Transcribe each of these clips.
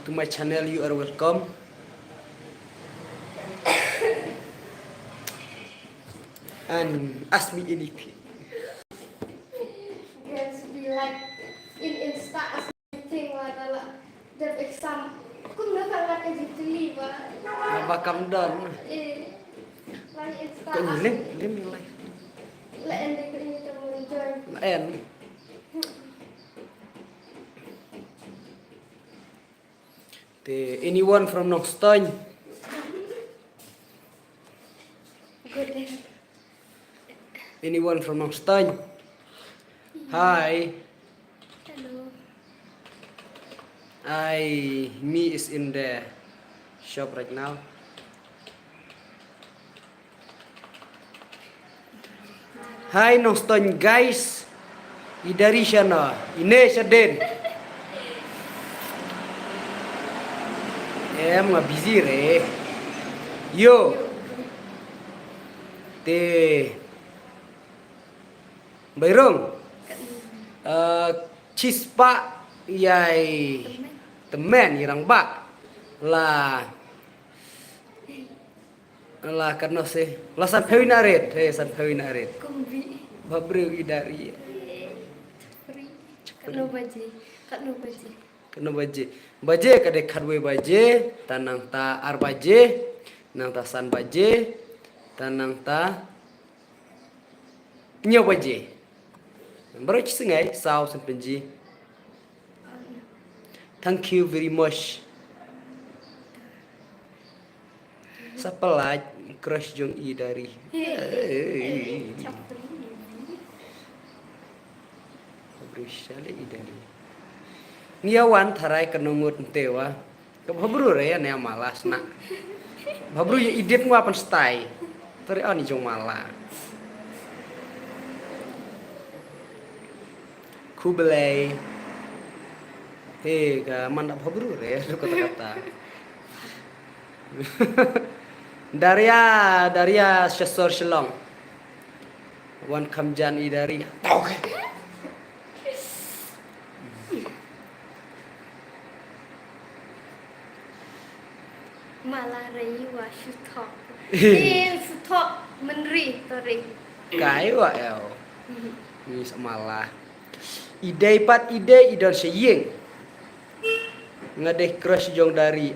to my channel. You are welcome. And ask me anything. Yes, be like in Insta as anything like that exam. Kung nakalat aja tuh ba? Bakam down. Like Insta Kau as. lim yang lain. Lah endek ini kamu join. Lain. Anyone from Nongstoin? Good. Anyone from Nongstoin? Hi. Hello. Me is in the shop right now. Hai Nongstoin guys. Idari sana. Ini sedin. Em nggak busy re. Yo. Bayrung. Cispa yai temen irang bak lah karena se lah san pewin arit Kumbi. babru idari Kano baje. kena baje kade kadwe baje tanang ta ar baje nang ta san baje tanang ta nyo baje baru cisengai sao san penji. Thank you very much. Sapelat crush jong i dari. Berusaha i dari. Ngiawan tharai kenungut tewa. Kababru re ya malas nak. Babru ya idit ngwa pan stay. Tari ani jong malah. Kublai. Ka mandap babru re kata-kata. Daria Shasor Shalong. Wan Kamjan idari. Okay. Malah rei wa sutok. Sutok menri tori. Kai wa el. Ni semalah. Ide idon seying. Ngadeh crush jong dari.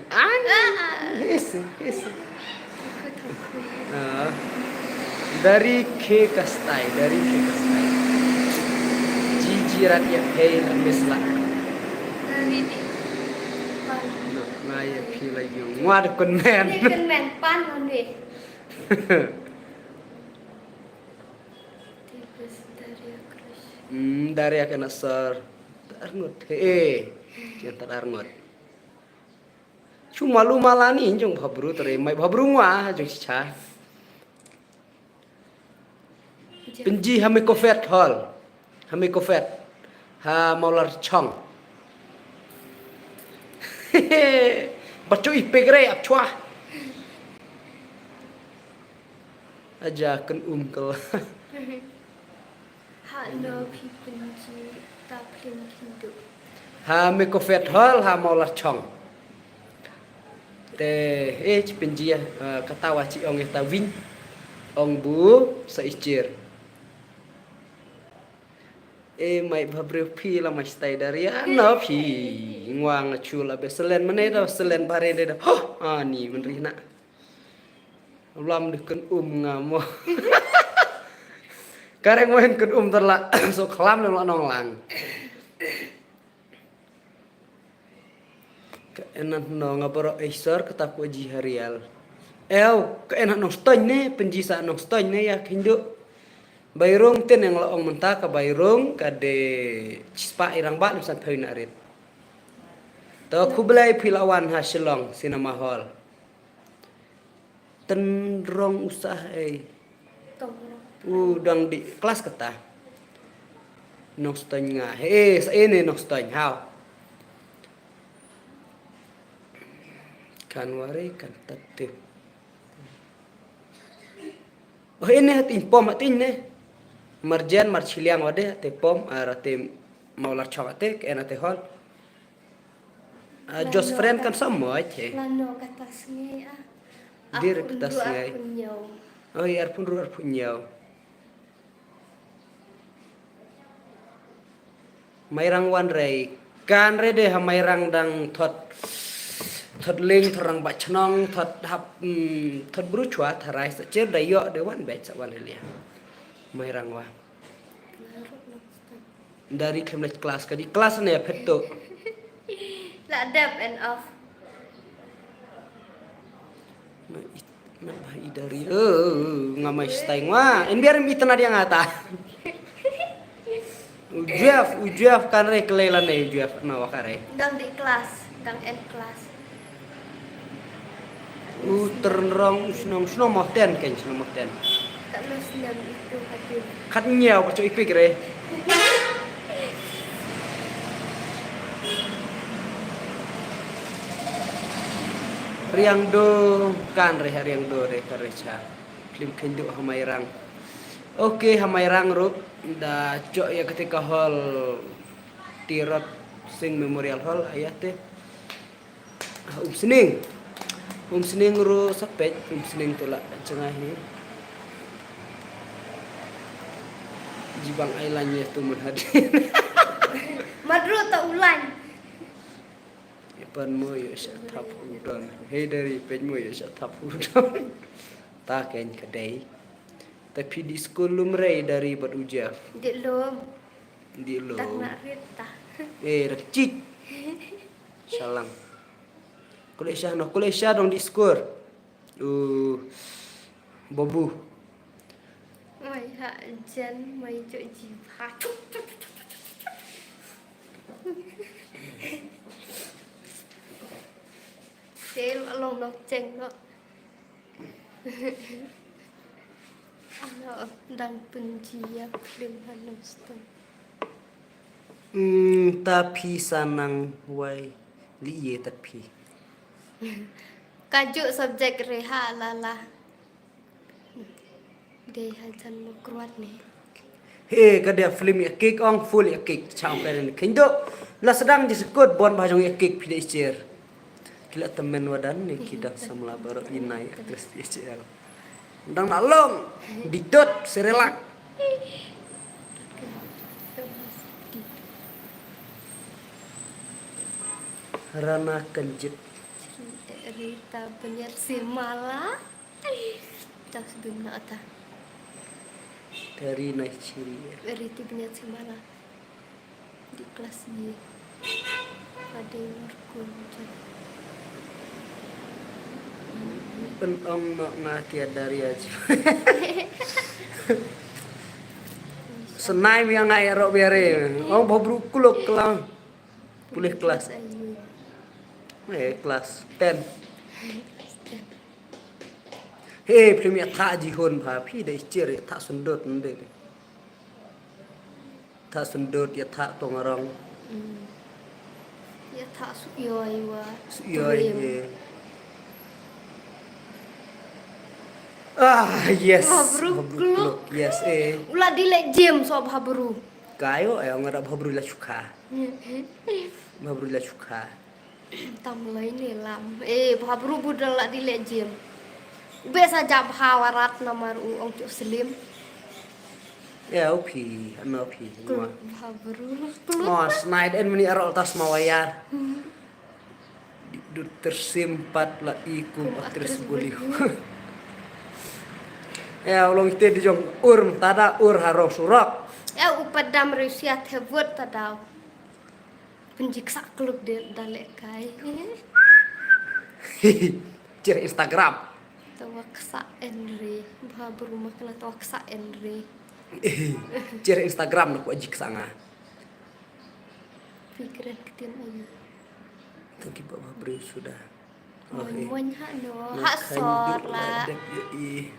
Yes. Dari ke kastai. Jijirat ya hei mesla. Dari di. Maya pila yung ngad kon men. Ini kan men pan on deh. Tipis dari crush. Dari akan asar. Arngot. Jangan arngot. Cuma lu malani jong babru terima babru ngwa jong sicha. Penji hame kofet hall. Hame kofet. Ha maular chong. Bacu ipegre ap chua. Aja kan kel. Halo penji tapin kindu. Hame kofet hall ha maular chong. Penji katawa ci ong eta win. Ong bu seicir. Mai babre pi la mai stai dari ana pi ngwang chula be selen mane da selen bare da ani menri nak lam deken ngamo kareng main ken terla so kelam la nong lang keenan no ngaporo isor ketapu ji harial keenan no stoin ne penjisa no stoin ne ya hindu Bayrung ten yang laong mentah ke Bayrung kade cispa irang bak nusan pewin arit. Tau kublai pilawan hasilong sinema hall. Tenrong usah udang di kelas kata. Noston nga. Ini noston how. Kan wari kan tatip. Ini hati impom hati ini. Marjan marchiliang wade te pom arate maular chawate ke na te hol Just friend kan semua aja. Lano ke tas sungai ah. Dir ke tas sungai. Punya. Oh iya pun ruar punya. Mairang wan rei. Kan re deh mairang dang thot ling thorang ba chnong thot hap thot bru chua tharai sa cher da yo de wan ba cha wan lia. Mairang wa. Dari kelas ke di kelas ne phetto. La dep and off. Na bai dari ngamai stang wa. En biar mi tana dia ngata. Ujaf kan re kelela ne ujaf na wakare. Dang di kelas, dang end kelas. Ternerong snom moten kan snom moten. Tak lu senang itu hadir. Kat nyau pacu ipik re. Riang do kan re riang do re karecha. Klim kendu hamairang. Oke hamairang rup da cok ya ketika hall tirot sing memorial hall ayah teh. Sening ru sapet sening tula cengahi. Jibang ailannya tu menhadir. Madru tak ulan. Ipan mo yo sa thap udon. Hey dari pen mo yo sa thap udon. Ta ken kedai. Tapi di school lumrei dari buat ujaf. Di lom. Di lo. Tak nak rita. Recik. Salang. Kuliah syah dong di school. Bobu. Mai ha jen mai cok jipa. Sel along nok ceng nok. Ano dang penjia dengan noston. Tapi sanang wai liye tapi. Kajuk subjek reha lala. Dia hajan mukruat ni. Hey kada film ya kick on full ya kick chao karen kindo la sedang disebut bon bajong ya kick pide icer. Kila temen wadan ni kita samla baru inai aktris icer. Ndang nalong didot serelak. Rana kenjit. Rita penyer simala. Tas guna ata. Dari Nigeria. Rita penyer simala. Di kelas Y. Ada yang berkunjung. Penong nak ngatia dari aja. Senai yang ngai ro biare. Oh bobru kuluk kelang. Pulih kelas. Kelas 10. Hei, premier tak jihun pa. Pi dah icir tak sundut nende. Tak sundut ya tak tongarong. Ya tak suyoi wa. Suyoi. Yes. Habruk. Yes Ulah dilek gym sob habru. Kayo ay ngara habru la suka. Habru la suka. Tam lain ni lam. Habru budal la dilek gym. Biasa jab hawarat namaru ong cuk slim. Ya upi, ano upi. Habru. Mas naid en meni arol tas mawayar. Tersimpat la ikum aktris bulihu. Ya ulong ite di jong tada harong surak. Upadam Rusia tebut tadau. Penjiksa klub dalek kai. Cer Instagram. Tawaksa Enri. Habru makna tawaksa Enri. Cer Instagram nak wajik sanga. Pikiran ketian ayu. Tadi bapak beri sudah. Mon ha no. Ha sor la.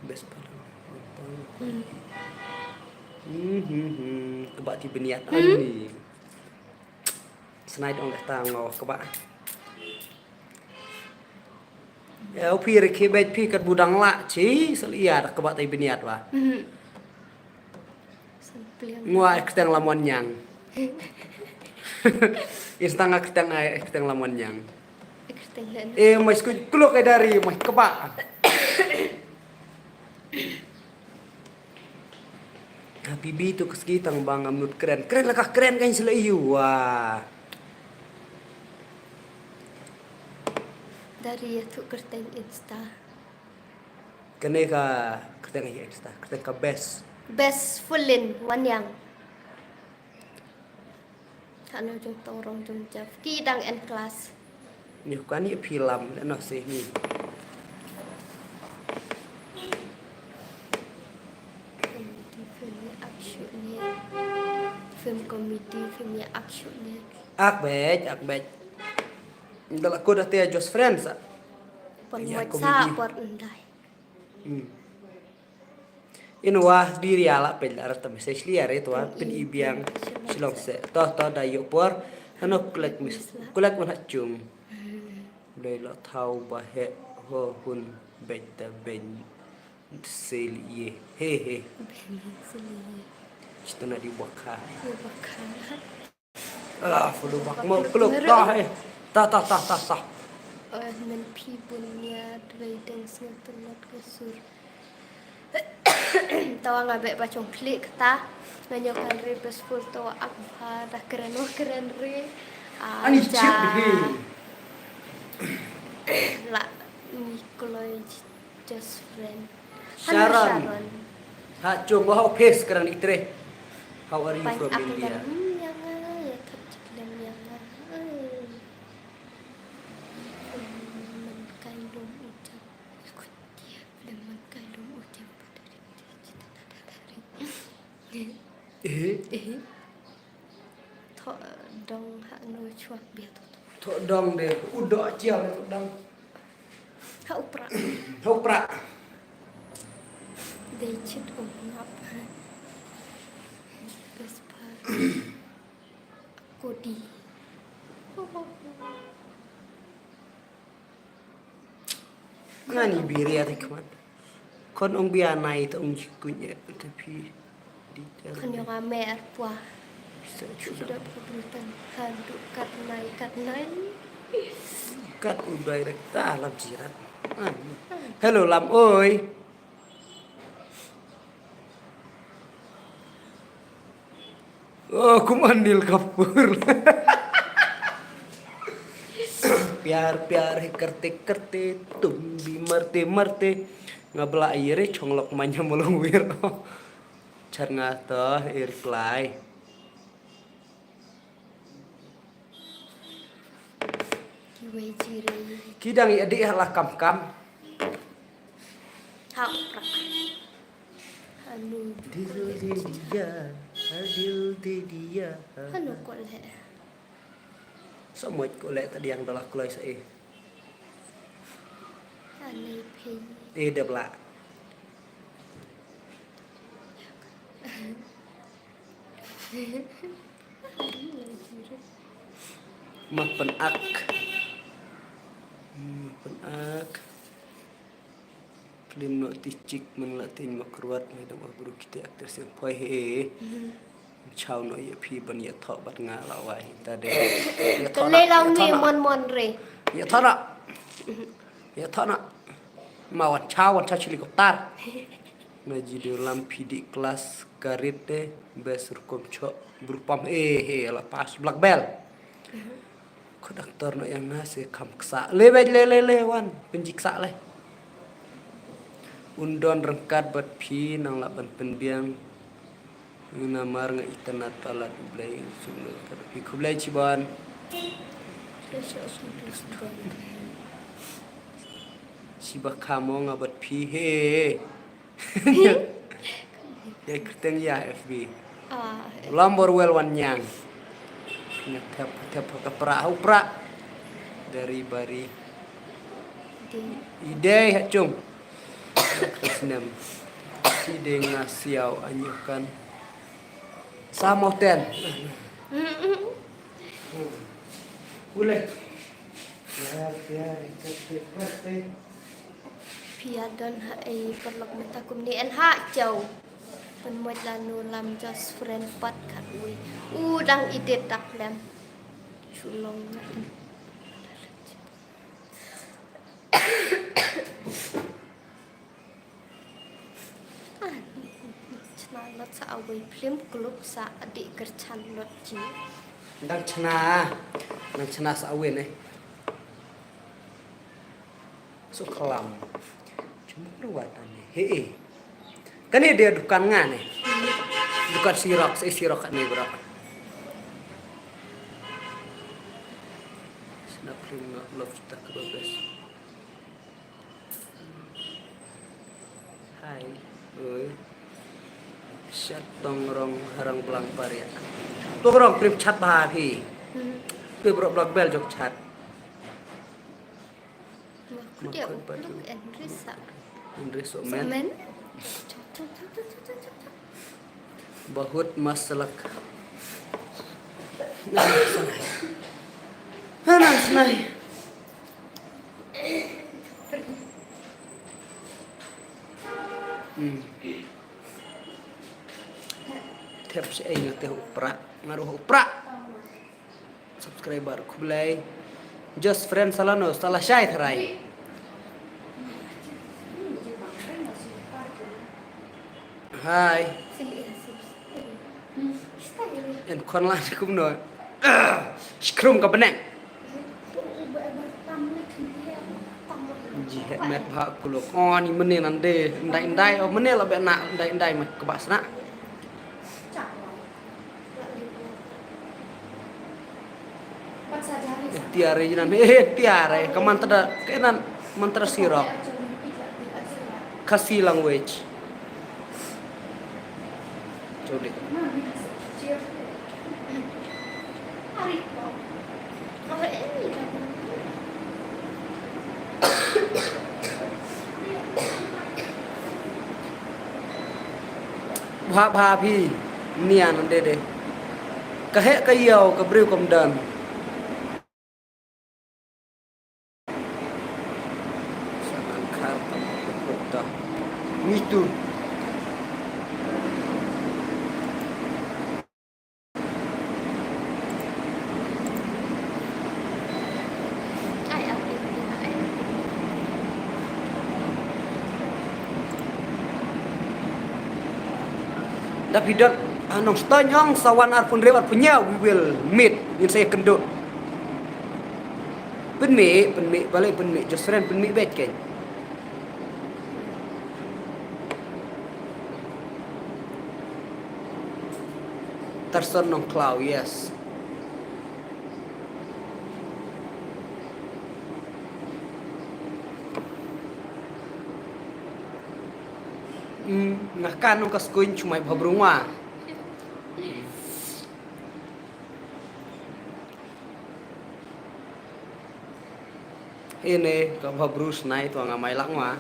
Best pala. Kebak ti beniat ni. Senai dong tango kebak. Ya upi reke bet pi kat budang la ci seliar kebak ti beniat wa. Ngua ketang lamon nyang. Instang ketang lamon nyang. Extend. Mas kuluk ay dari mas keba. Happy itu kesekitang bang menurut keren. Keren lah kah keren kan sila iyo wah. Dari itu kerteng Insta. Kene ka keren ay extra. Keren ka best. Best fullin wan yang. Ano jung torong jung jaf. Kidang en class. Ni kan ni film no sih ni. Comedy filmnya actionnya. Film komedi filmnya actionnya. Akbet. Dala ko dati a just friends. Pon Ya, moch komedi. sa por undai. Inwa diri ala pelar ta message liar itu pen ibiang silong se. Toh dayo por ano kulak man hachum. Leila thau ba he ho hun beta ben sel ye he. Cita na di waka. Fudu bak mo kuluk ta he. Ta. Men pibunya trading sengat kesur. Tawa ngabe bacong klik ta nganyokan re pesful tawa akba dah keren re. Ani chip he. La Nikolai just friend. Sharon. Hachum wow face karan itre. How are you from Banyak India? yang ya terjadi yang mengkandung ucap ikut dia dan mengkandung ucap pada thọ dong hạ nôi chuột biệt Thọ dong de udo chiao thọ dong. hậu pra Hau pra. để chết ủng ngọc Vespa cô đi Ngani biri ati kman. Kon ong bianai to ong kunya tapi di kan yang ame arpua sudah sudah kebetulan handuk kat nai kat udai rek ta lam jirat. Hello lam oi. Oh, kumandil kapur. Piar he kerte tumbi marte ngabla aire chonglok manya molong wir. Char ngata reply. kiwe jire Kidang ya di lah kam. hậu pra anu Adil dia. anu kol he Semua kolek tadi yang dalam kulai saya. anei pei Dah pula. Mak penak. Film nak ticik menlatih makruat ni dah guru kita aktor sempoi he. Chau no ya pi ban ya thok bat nga lawai tadi. kele long ni mon re Ya thana. Mawan cawan cacili kotar. Ngaji di dalam PD kelas karit deh besur komco berupam lah pas black belt. Doktor no yang nasi kam ksa le wan penjiksa le. Undon rengkat bat pi nang laban penbiang ngamar nga internet palat blay sumber pi kublay ciban. Siba kamu ngabat pi he. Ya keteng ya FB. Lambor wel wan nyang. Tap perahu dari bari. Ide hacung. Kesnem. Ide ngasiau anyukan. Sama ten. Boleh. Ya, piadon hai perlok metakum ni en hak jauh penmuat lanu lam just friend pat kat ui udang ide tak lem sulong kui film klub sa adik kercan lot ji. Nang cena sa awin so kelam cuma perubatannya kan ini dia dukan ngane dukan sirok nih bro snap lima love tak ke-12 hai oi chat tong rong harang belang par ya tuh rong prip chat bah hi prip blog bel jok chat Aku dia look and risa. Inggris Semen. omen bahut masalak Nah, Tiap si ingat teh ngaruh upra subscriber kublai just friend salano salah syai terai hai en kon lan kum no skrum ka beneng ji met bha kulok ni mene nande ndai o mene la be na ndai ma ka basna tiare jinan tiare ka mantra kenan mantra sirok kasih language cobaพาพี่เนี่ยนั่นเด้กะเฮะกะเหี่ยวกะบริวกำดันสังขารพุทธะมีตุ Davidot anong stonyong sawan arpun rewat punya we will meet in saya kendut penmi balik penmi justren penmi bet kan terson nong cloud yes ngakan nung kaskuin cuma babrungwa ini ka babrus na itu ngamai langwa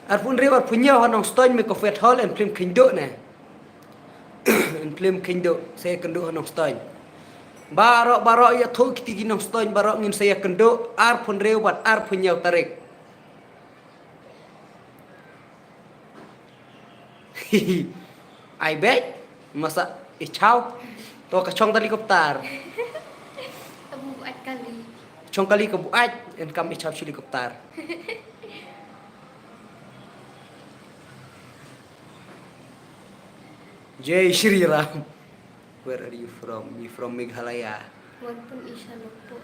arpun rewat punya hanong stoin me ko fet hol en plim kindo ne en plim kindo saya kendo hanong stoin baro ya thok tigi nong stoin baro ngin saya kendo arpun rewat arpun nyau tarik ai bet masa ichau to ka chong tali koptar buat kali chong kali ke buat en kam ichau chili koptar Jai Shri Ram where are you from me from Meghalaya walaupun isya lupa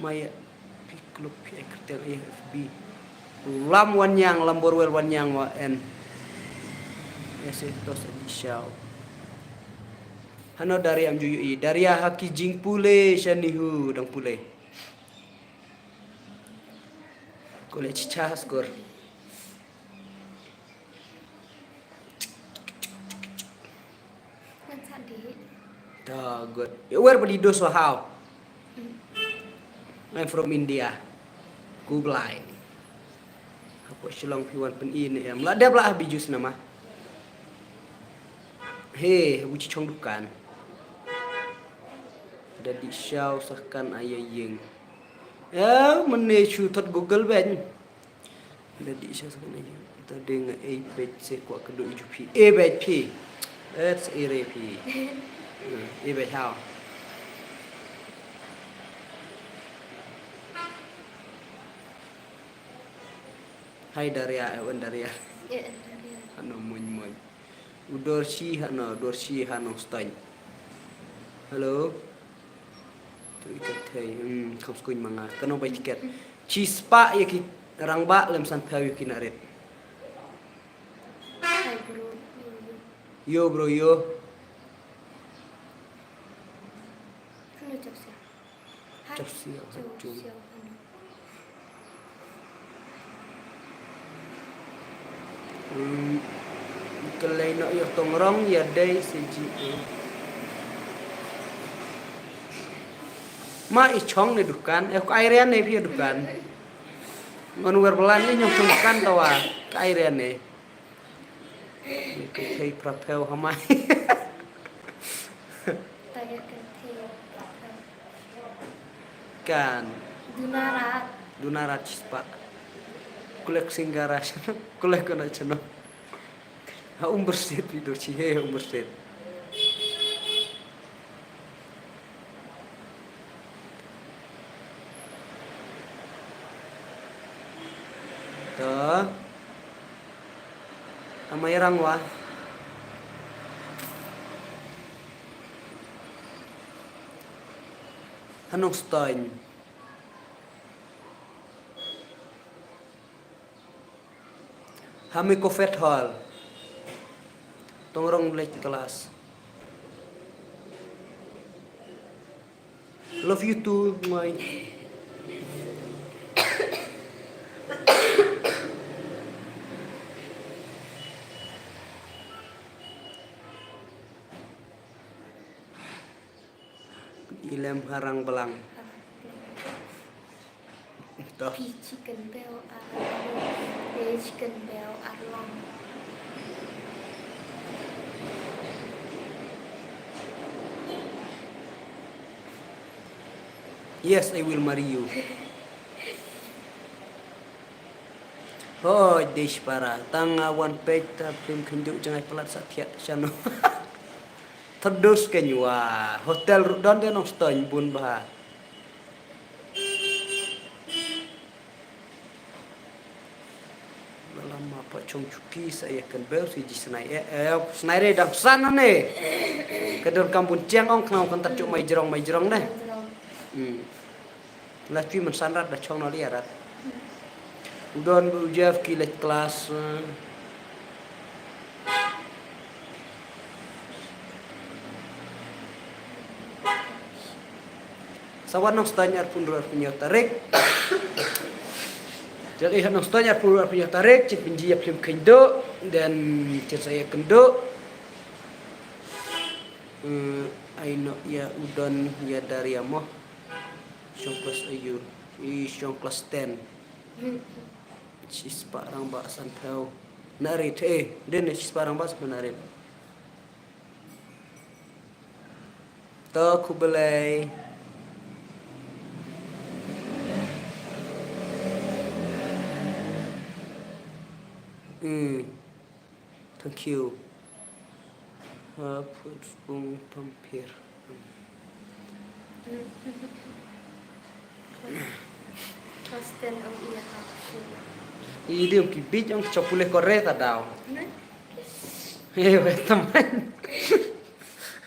Maya klub kertel FB lam wanyang lambor wel wanyang wa en ese tos edisiau hano dari am juyu dari haki jing pule shanihu dang pule kole cica skor kan tadi da good where body do so how I'm from India Kublai Aku silong piwan pen ini ya. Mula dia belah bijus nama. He, buci chong dukan. Ada di show sahkan ayaying. Ya, menesu tot Google ben. Ada di show sahkan ayaying. Kita dengar page sekua kedua ijupi. Page P. That's RP. Page how? Hai Daria, ewan Daria. Ya. Hano moy. Udorsi hano stain. Halo. Tu ikat thei. Không skuin manga. Kano bai tiket. Chispa ya ki rang ba lem san phawi ki naret. Hai bro. Yo bro yo. Halo chào siêu. Chào siêu, Chào chung. siêu. Kelai no yo tongrong ya dei siji. Ma i chong ni dukan, ko airean ne phi dukan. Ngon wer belan ni nyong dukan tawa, ka airean ne. Ke thei prapel hamai. Tanya ke Theo. Kan Dunarat. Dunarat Chispa. Kulek singgara kulek kena cheno. Ha umbersit video cihe umbersit. Tuh. Amai rangwa. Hanong stein. Hami kofet hall. Tongrong black kelas. Love you too, my. Ilem harang belang. Tuh. Pi chicken bell chicken bell long. Yes, I will marry you. Oh, dish para. Tanga one page ta film kunjuk jangai pelat satya chano. Terus kenyua. Hotel Rudon dia nong stoin bun bah. Dalam apa chong chuki saya kan bel si jisnai snai re dam sana ne. Kedon kampung ciang ong knau kan tak cuk mai jerong deh. Lah tuy man sanrat da chong no liarat. Udon ujaf kilet kelas. Sawan nong stanyar pundur punya tarik. Jadi nong stanyar pundur punya tarik, cip pinji film kendo dan cip saya kendo. Aino ya udon ya dari amoh. Syong kelas ayu, syong kelas 10. Cis parang ba san tau. Narit den cis parang ba sebenarnya. To ku belai. Thank you. Pun pampir. Kristen ang iya hapsi. Ini yang kibit yang copule korek tadau. Hehehe teman.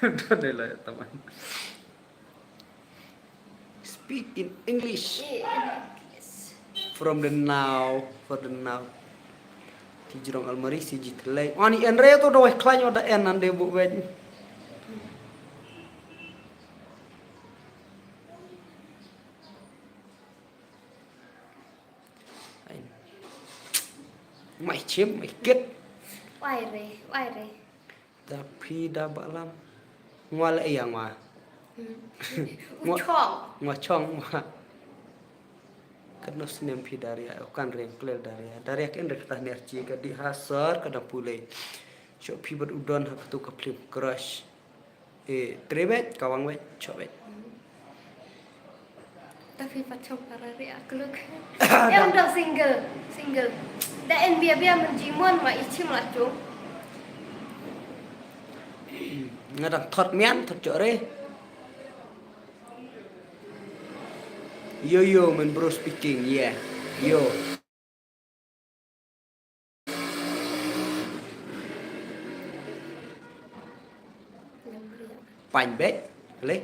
Udah deh lah teman. Speak in English. Yes. From the now, for the now. Tijrong almari si jitlay. Ani enre to do klanyo da enan de bu wen. Mai chim mai kết. Wai re. Tapi dah balam. Ngwal yang ma. Ngwa chong ma. Karena sinem pi daria kan rengklel daria kan rekta nerci ka di hasar kada pule so pi ber udon hak tu ka film crush trebet kawang wet chobet Tapi pacong parari aku look. Ya udah single. Dan biar menjimuan ma ichi melacu. ngadang thot mian thot chore yo man bro speaking yeah yo panh bét lấy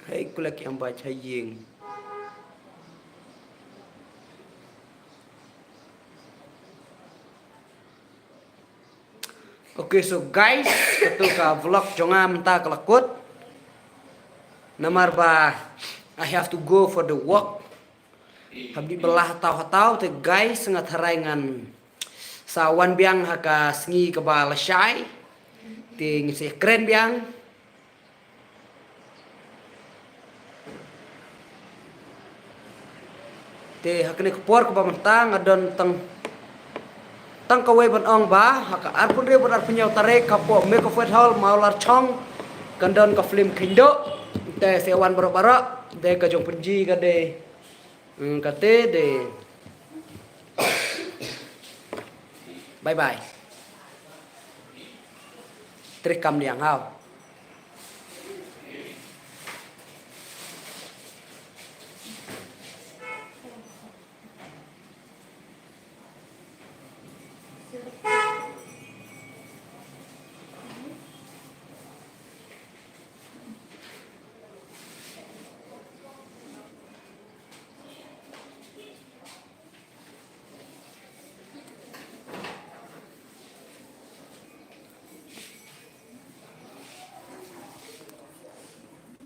hãy cứ là cái bài chơi giềng. Okay, so guys, ito ka vlog jangan ta kelakut. Nomor ba, I have to go for the work. Habis belah tahu te guys sangat harangan sawan biang haka sengi ke bala syai. Te ngisi keren biang. Te hakne kepor ke bamantang adon tang kawai ban ong ba haka arpun re ban arpunyau tare kapo me ko fet hall maular chong kandon ka film kindo te sewan bara de ka jong punji ka de ka te de bye bye trik kam liang hao